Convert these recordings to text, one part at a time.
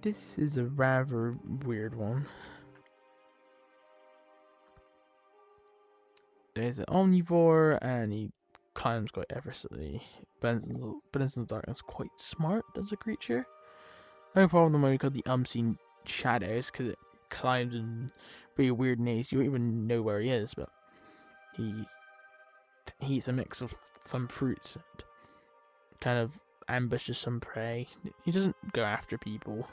This is a rather weird one. There's an omnivore and he climbs quite effortlessly. Bends in the darkness, quite smart as a creature. No problem when we got the unseen shadows because it climbs in really weird ways. You don't even know where he is, but he's a mix of some fruits and kind of ambushes some prey. He doesn't go after people.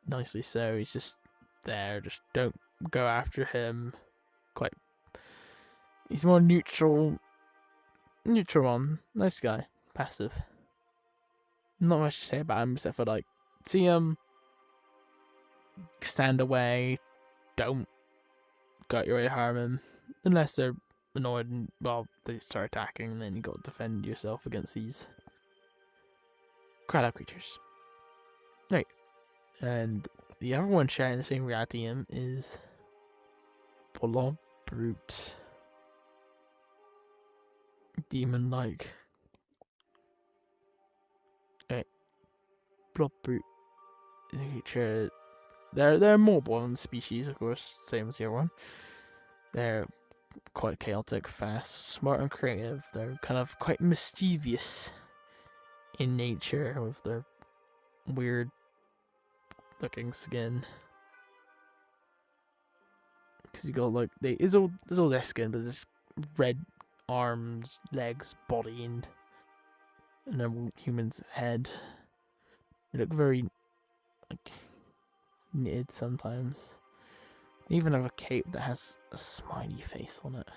Nicely so. He's just there. Just don't go after him. He's more neutral. Neutral one. Nice guy. Passive. Not much to say about him except for see him. Stand away. Don't go out your way to harm him. Unless they're annoyed and, they start attacking, and then you got to defend yourself against these crowd creatures. Right. And the other one sharing the same reality is Blob Brute. Demon-like. Right. Blob Brute is a creature. They're mobile in species, of course, same as the other one. They're quite chaotic, fast, smart, and creative. They're kind of quite mischievous in nature with their weird looking skin. Because you got it's all their skin, but there's red arms, legs, body, and a human's head. They look very knitted sometimes. They even have a cape that has a smiley face on it.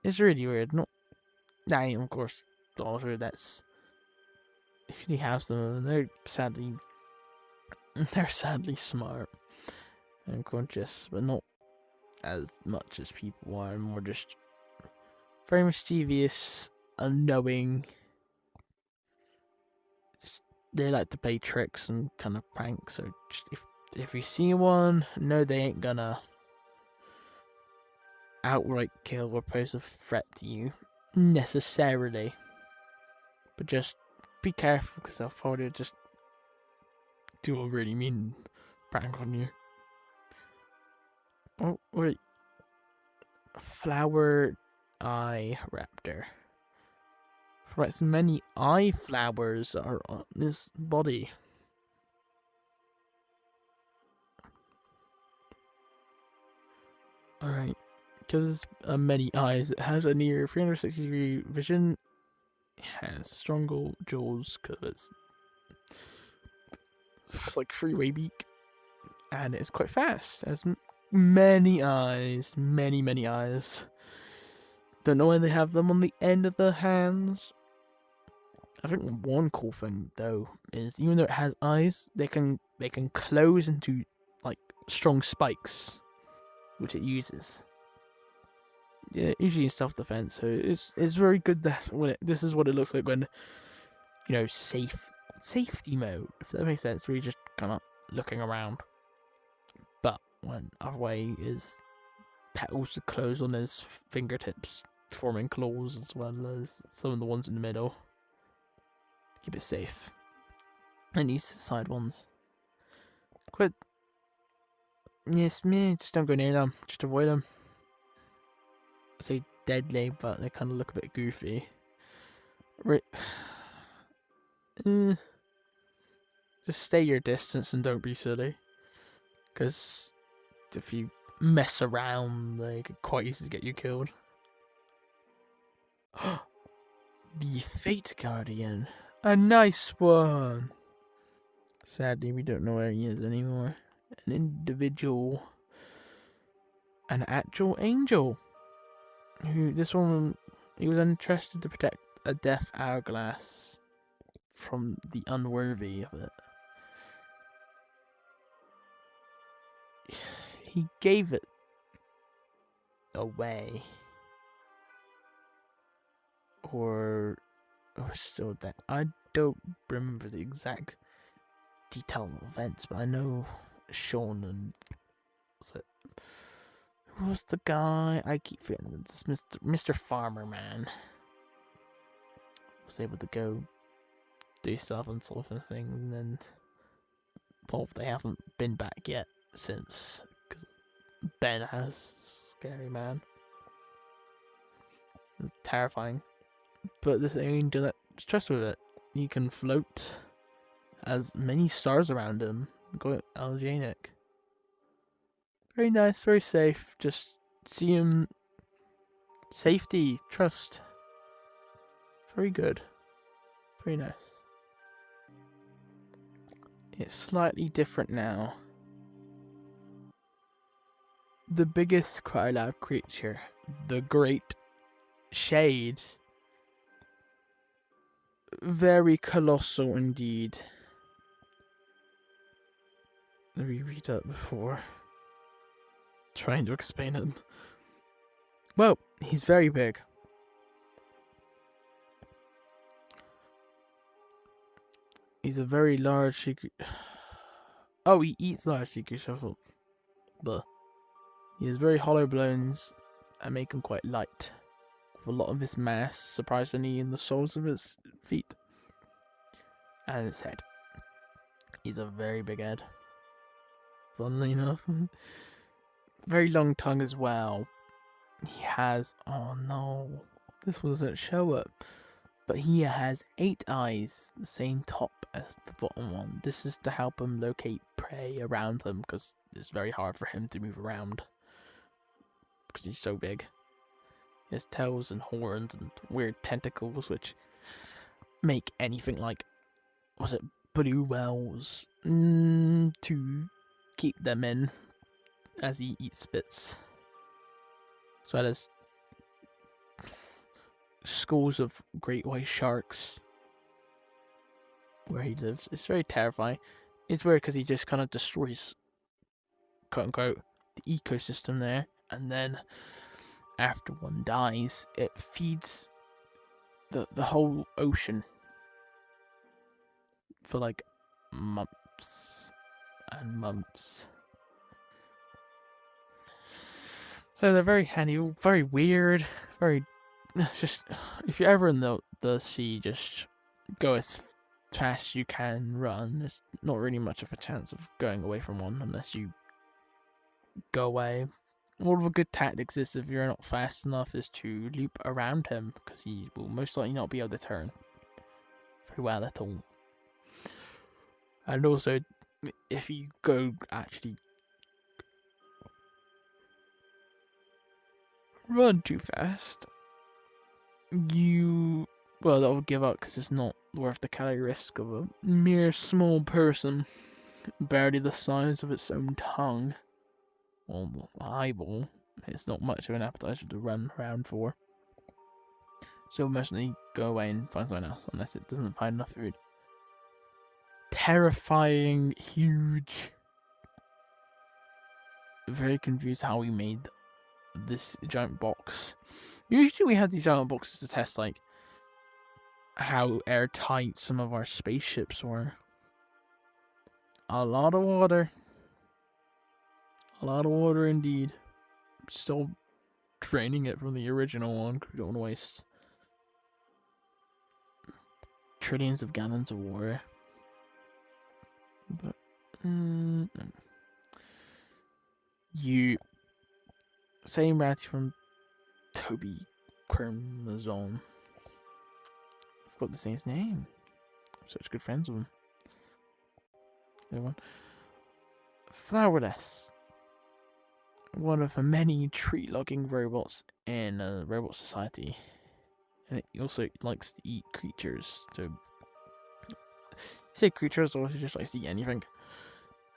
It's really weird. Of course, daughter. That's if you have some of them, they're sadly smart and conscious, but not as much as people are. More just very mischievous, unknowing. They like to play tricks and kind of pranks. So just if you see one, no, they ain't gonna outright kill or pose a threat to you necessarily. But just be careful because they'll probably just do a really mean prank on you. Oh wait, Flower Eye Raptor. Right, so many eye flowers are on this body. Alright, because many eyes, it has a near 360-degree vision. It has strong jaws because it's like freeway beak, and it's quite fast. It has many eyes, many eyes. Don't know why they have them on the end of the hands. I think one cool thing though is even though it has eyes, they can close into strong spikes, which it uses. Yeah, usually in self-defense. So it's very good that this is what it looks like when safety mode, if that makes sense. Where you're just kind of looking around, but when other way is petals to close on his fingertips, forming claws as well as some of the ones in the middle. Keep it safe. And use the side ones. Quit. Yes, me. Just don't go near them. Just avoid them. I say deadly, but they kind of look a bit goofy. Right. Just stay your distance and don't be silly. Because if you mess around, they could quite easily get you killed. The Fate Guardian. A nice one. Sadly, we don't know where he is anymore. An individual. An actual angel. He was entrusted to protect a deaf hourglass from the unworthy of it. He gave it away. Or still that. I don't remember the exact detailed events, but I know Sean and who was the guy? I keep forgetting. It's Mr. Farmer Man was able to go do stuff and sort of things, and well, they haven't been back yet since, because Ben has Scary Man. It's terrifying. But this ain't do that stress with it. You can float as many stars around him. Go algenic. Very nice, very safe. Just see him. Safety, trust. Very good. Very nice. It's slightly different now. The biggest Catalogue creature, the Great Shade. Very colossal indeed. Let me read that before trying to explain him. Well, he's very big. He's a very large secret. Oh, he eats large secret shuffle. But he has very hollow bones and make him quite light, with a lot of his mass surprisingly in the soles of his feet and his head. He's a very big head, funnily enough. Very long tongue as well. He has, oh no, this one doesn't show up, but he has 8 eyes, the same top as the bottom one. This is to help him locate prey around him, because it's very hard for him to move around because he's so big. He has tails and horns and weird tentacles which make anything like, was it blue wells, to keep them in as he eats bits. So there's schools of great white sharks where he lives. It's very terrifying. It's weird because he just kind of destroys, quote unquote, the ecosystem there, and then after one dies, it feeds the whole ocean for like months and months. So they're very handy, very weird, very. Just if you're ever in the sea, just go as fast as you can. Run. There's not really much of a chance of going away from one unless you go away. All of a good tactics is, if you're not fast enough, is to loop around him, because he will most likely not be able to turn very well at all. And also, if you go actually run too fast, that'll give up, because it's not worth the calorie risk of a mere small person, barely the size of its own tongue, or eyeball. It's not much of an appetizer to run around for. So mostly go away and find someone else, unless it doesn't find enough food. Terrifying, huge. Very confused how we made this giant box. Usually we have these giant boxes to test like how airtight some of our spaceships were. A lot of water. A lot of water indeed. Still draining it from the original one, because we don't want to waste trillions of gallons of water. But you same ratty from Toby Chromosome. I forgot to say his name. I'm such good friends with him. Everyone. Flowerless. One of the many tree logging robots in a robot society. And it also likes to eat creatures. So, you say creatures, or it just likes to eat anything.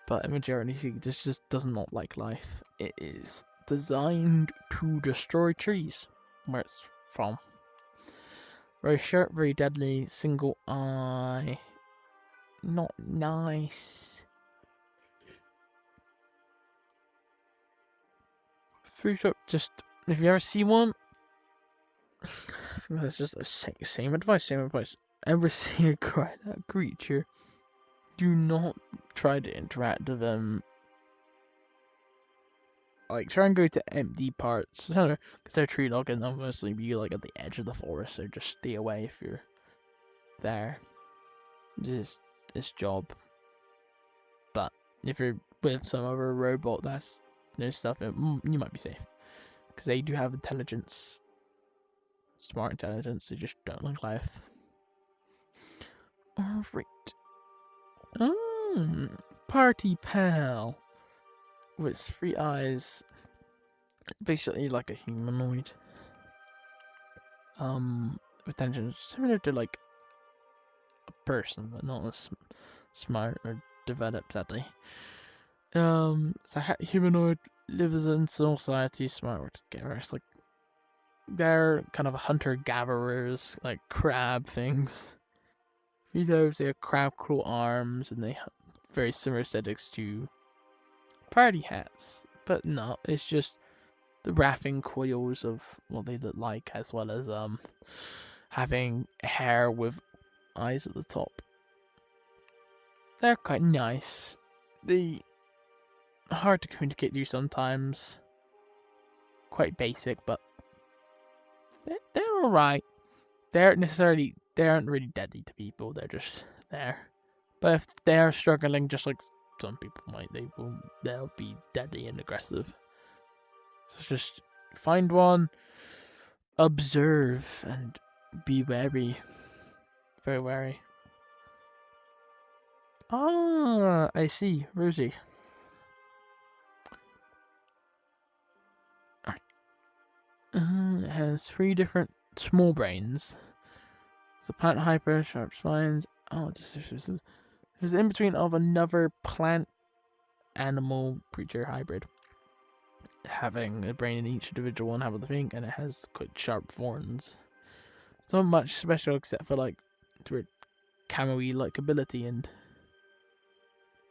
But in majority, this just does not like life. It is designed to destroy trees, where it's from. Very sharp, very deadly, single eye. Not nice. Fruit up, just, if you ever see one, I think that's just the same advice. Ever see a creature, do not try to interact with them. Like, try and go to empty parts. I don't know, because they're tree logging, they'll mostly be like at the edge of the forest, so just stay away if you're there. this job. But if you're with some other robot that's no stuff, you might be safe because they do have intelligence, smart intelligence. They just don't like life. All right. Partypal with its 3 eyes, basically like a humanoid. Attention similar to like a person, but not as smart or developed, sadly. It's a humanoid, lives in society, smart together. It's like they're kind of hunter-gatherers, like crab things. These they have crab claw arms, and they have very similar aesthetics to party hats, but no, it's just the wrapping coils of what they look like, as well as having hair with eyes at the top. They're quite nice. They hard to communicate to sometimes. Quite basic, but they're alright. They aren't really deadly to people. They're just there. But if they are struggling, just like some people might, they'll be deadly and aggressive. So just find one, observe, and be wary. Very wary. Ah, I see. Rosie. Alright. It has 3 different small brains. So plant hyper, sharp spines. Oh, this is in between of another plant animal creature hybrid. Having a brain in each individual one, have a think, and it has quite sharp thorns. It's not much special except for like camo-y like ability and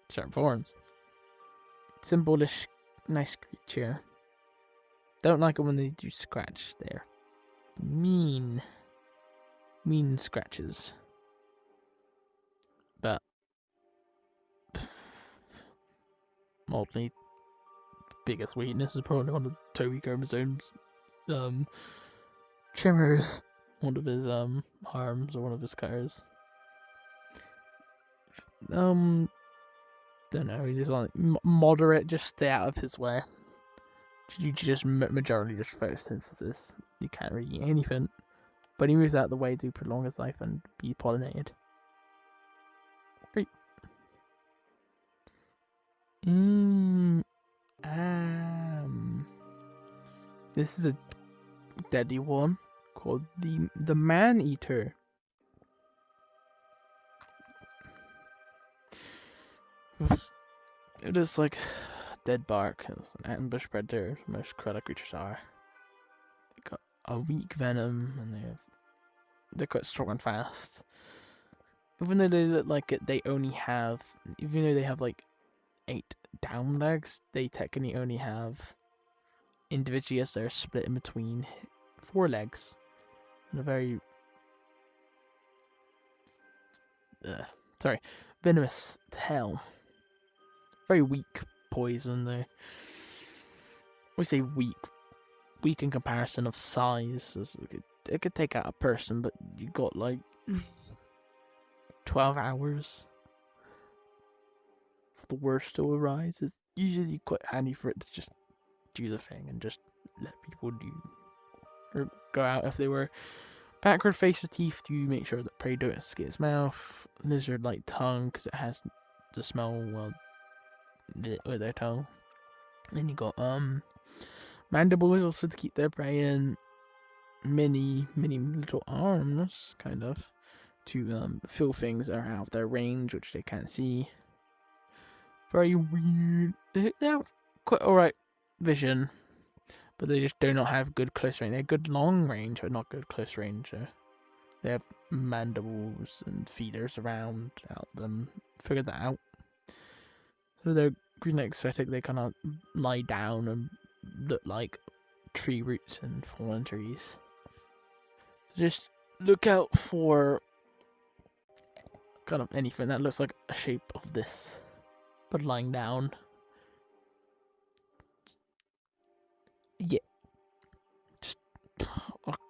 sharp thorns. Symbolish, nice creature. Don't like it when they do scratch. They're mean scratches. But ultimately, biggest weakness is probably one of Toby Chromosome's trimmers. One of his arms or one of his cutters. Don't know. He's just like moderate. Just stay out of his way. You just majority just photosynthesis. You can't really eat anything, but he moves out of the way to prolong his life and be pollinated. Great. This is a deadly one called the Man Eater. It is like dead bark. It's an ambush predator. Most cruella creatures are. They got a weak venom, and they're quite strong and fast. Even though they look like it, even though they have like 8 down legs, they technically only have individually as they're split in between 4 legs. And a very venomous tail. Very weak poison. We say weak in comparison of size. It could take out a person, but you got like 12 hours for the worst to arise. It's usually quite handy for it to just do the thing and just let people or go out if they were backward face with teeth to make sure that prey don't escape its mouth. Lizard like tongue because it has the smell with their tongue. Then you got mandibles also to keep their prey in. Many little arms kind of to feel things that are out of their range which they can't see. Very weird. They have quite alright vision, but they just do not have good close range. They have good long range, but not good close range. They have mandibles and feeders around out them. Figured that out. So they're green aesthetic. They kind of lie down and look like tree roots and fallen trees. So just look out for kind of anything that looks like a shape of this, but lying down. Yeah. Just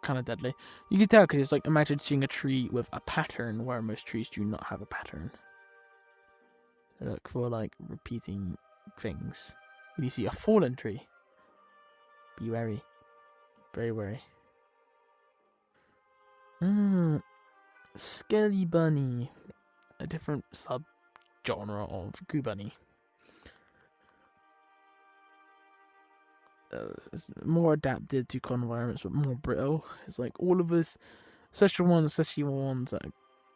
kind of deadly. You can tell because it's like, imagine seeing a tree with a pattern where most trees do not have a pattern. They look for like repeating things. When you see a fallen tree, be wary. Very wary. Skelly Bunny. A different sub-genre of Goo Bunny. It's more adapted to cold environments, but more brittle. It's like all of us, especially ones that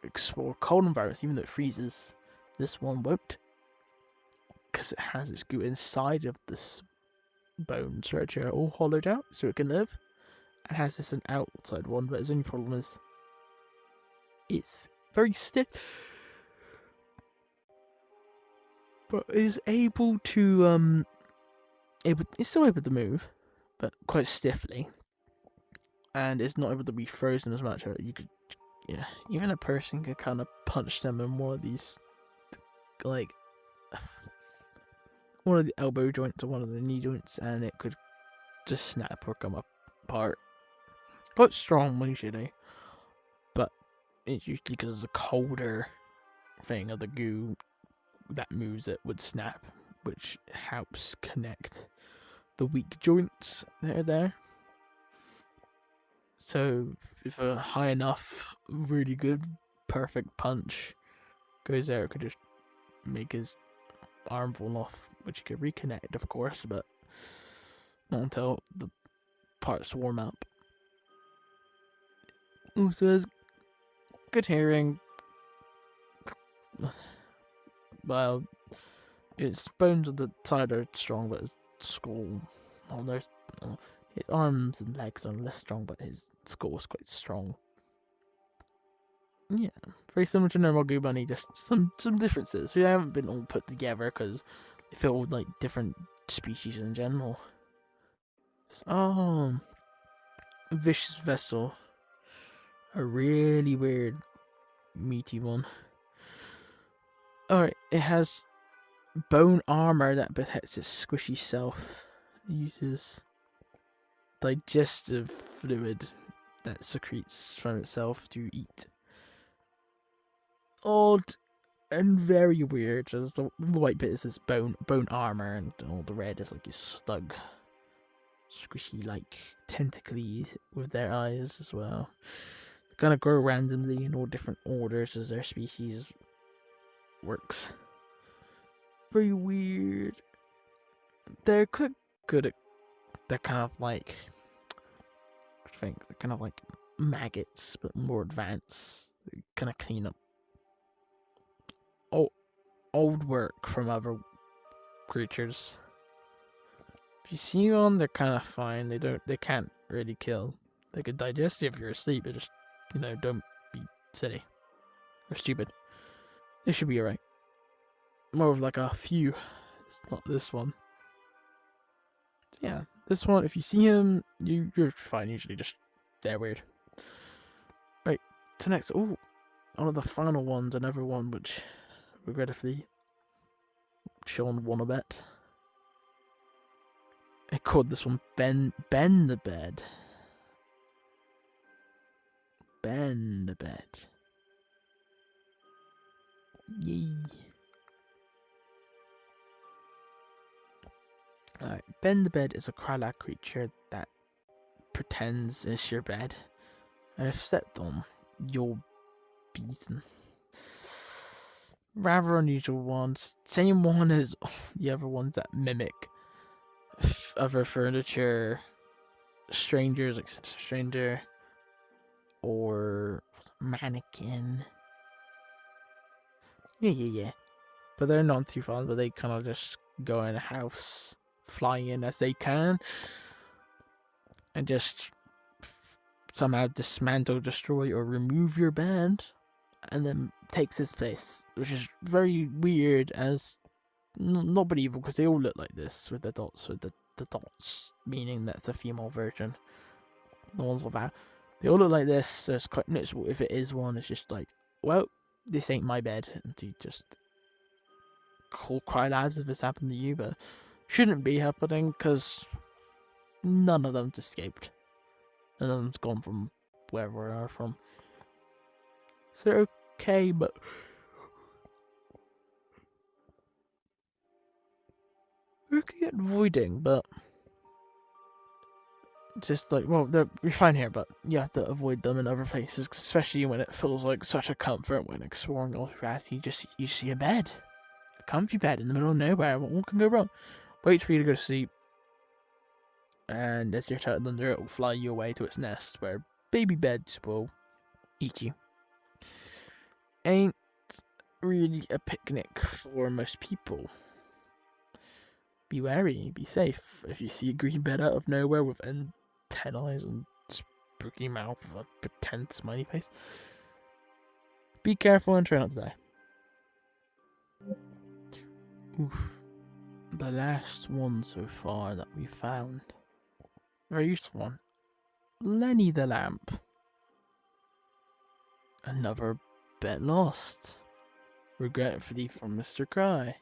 explore cold environments, even though it freezes. This one won't, because it has its goo inside of this bone structure, all hollowed out, so it can live. It has this an outside one, but its only problem is it's very stiff, but is able to it's still able to move, but quite stiffly, and it's not able to be frozen as much. You could, yeah, even a person could kind of punch them in one of these, like one of the elbow joints or one of the knee joints, and it could just snap or come apart. Quite strong usually, but it's usually because of the colder thing of the goo that moves it would snap, which helps connect the weak joints that are there. So if a high enough, really good, perfect punch goes there, it could just make his arm fall off, which you could reconnect, of course, but not until the parts warm up. Also has good hearing. Well, its bones on the side are strong, but his skull, his arms and legs are less strong, but his skull is quite strong. Yeah, very similar to normal Goo Bunny, just some differences. We haven't been all put together because they feel like different species in general. Vicious Vessal, a really weird, meaty one. Alright, it has bone armor that protects its squishy self. It uses digestive fluid that secretes from itself to eat. Odd and very weird. Just the white bit is this bone armor, and all the red is like his slug, squishy like tentacles with their eyes as well. They kind of grow randomly in all different orders as their species works. Very weird. They're quite good at, they're kind of like, they're kind of like maggots, but more advanced. They kind of clean up old work from other creatures. If you see one, they're kind of fine. They can't really kill. They could digest you if you're asleep, but just, don't be silly or stupid. They should be alright. More of like a few. It's not this one. Yeah, this one, if you see him, you're fine. Usually just, they're weird. Right, to next. One of the final ones, another one which regrettably Sean won a bet. I called this one Ben the Bed. Ben the Bed. Yay. Alright, Ben the Bed is a cry-like creature that pretends it's your bed, and if stepped on, you're beaten. Rather unusual ones. Same one as the other ones that mimic other furniture, strangers, like stranger, or mannequin. Yeah. But they're not too fun, but they kind of just go in a house, fly in as they can, and just somehow dismantle, destroy, or remove your bed, and then takes its place, which is very weird, as not believable, because they all look like this with the dots, the dots meaning that's a female version. The ones without, they all look like this, so it's quite noticeable. If it is one, it's just like, well, this ain't my bed, and you just cry loud if it's happened to you, but shouldn't be happening because none of them's escaped. Another one's gone from wherever they are from. So they're okay, but looking at voiding, but just like, well, you're fine here, but you have to avoid them in other places, especially when it feels like such a comfort when exploring reality. You see a bed, a comfy bed in the middle of nowhere. What can go wrong? Wait for you to go to sleep, and as you're tucked under, it will fly you away to its nest, where baby beds will eat you. Ain't really a picnic for most people. Be wary, be safe. If you see a green bed out of nowhere with 10 eyes and spooky mouth with a pretend smiley face, be careful and try not to die. Oof. The last one so far that we found. Very useful one. Lenny the Lamp. Another bet lost. Regretfully from Mr. Cry.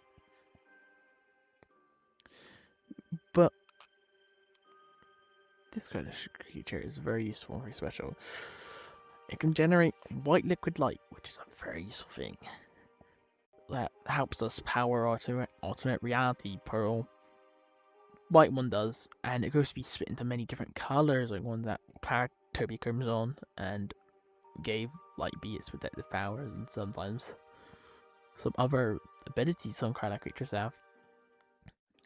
But this kind of creature is very useful, very special. It can generate white liquid light, which is a very useful thing. That helps us power alternate reality pearl. White one does, and it goes to be split into many different colors, like one that powered Toby Crimson and gave Lightbeat its protective powers, and sometimes some other abilities some Catalogue creatures have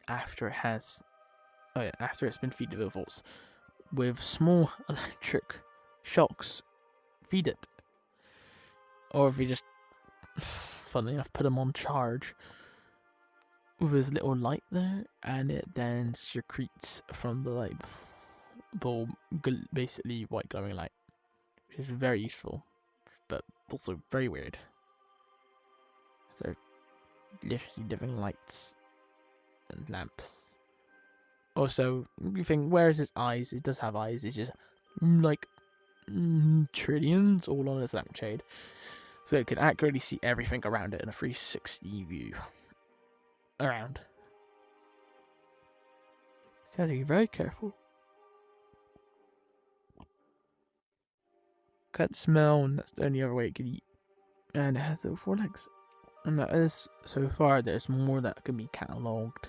after it's been fed with volts, with small electric shocks feed it. Or if you just, funnily enough, put them on charge with his little light there, and it then secretes from the light bulb basically white glowing light, which is very useful, but also very weird. So literally living lights and lamps. Also, you think, where is its eyes? It does have eyes. It's just like trillions all on its lampshade, so it can accurately see everything around it in a 360 view around. So you have to be very careful. Can't smell, and that's the only other way it can eat. And it has those 4 legs. And that is, so far, there's more that can be catalogued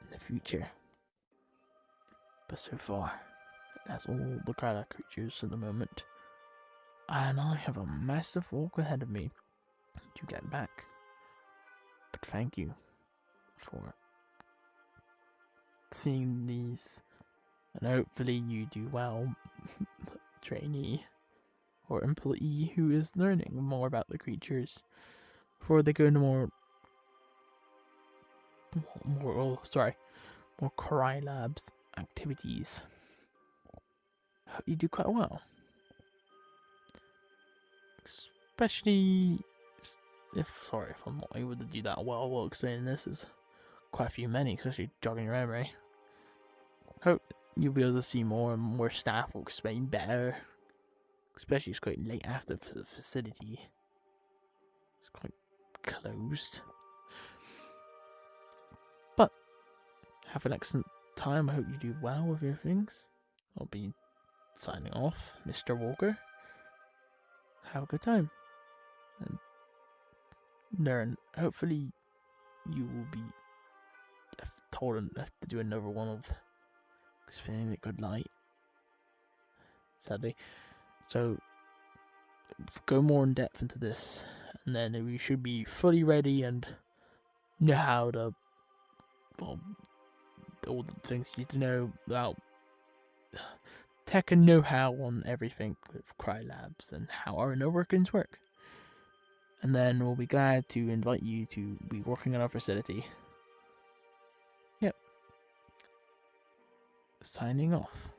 in the future. But so far, that's all the Catalogue creatures at the moment. And I have a massive walk ahead of me to get back. But thank you for seeing these. And hopefully you do well, trainee or employee who is learning more about the creatures before they go into more Cry Labs activities. Hope you do quite well. Especially if I'm not able to do that well while explaining this. Is quite a few many, especially jogging your memory. Hope you'll be able to see more and more staff will explain better. Especially it's quite late after the facility. It's quite closed. But have an excellent time. I hope you do well with your things. I'll be signing off, Mr. Walker. Have a good time. And learn. Hopefully you will be told enough to do another one of explaining the good light. Sadly. So go more in depth into this, and then we should be fully ready and know how to, well, all the things you need to know about tech and know-how on everything with Cry Labs and how our inner workings work. And then we'll be glad to invite you to be working in our facility. Yep. Signing off.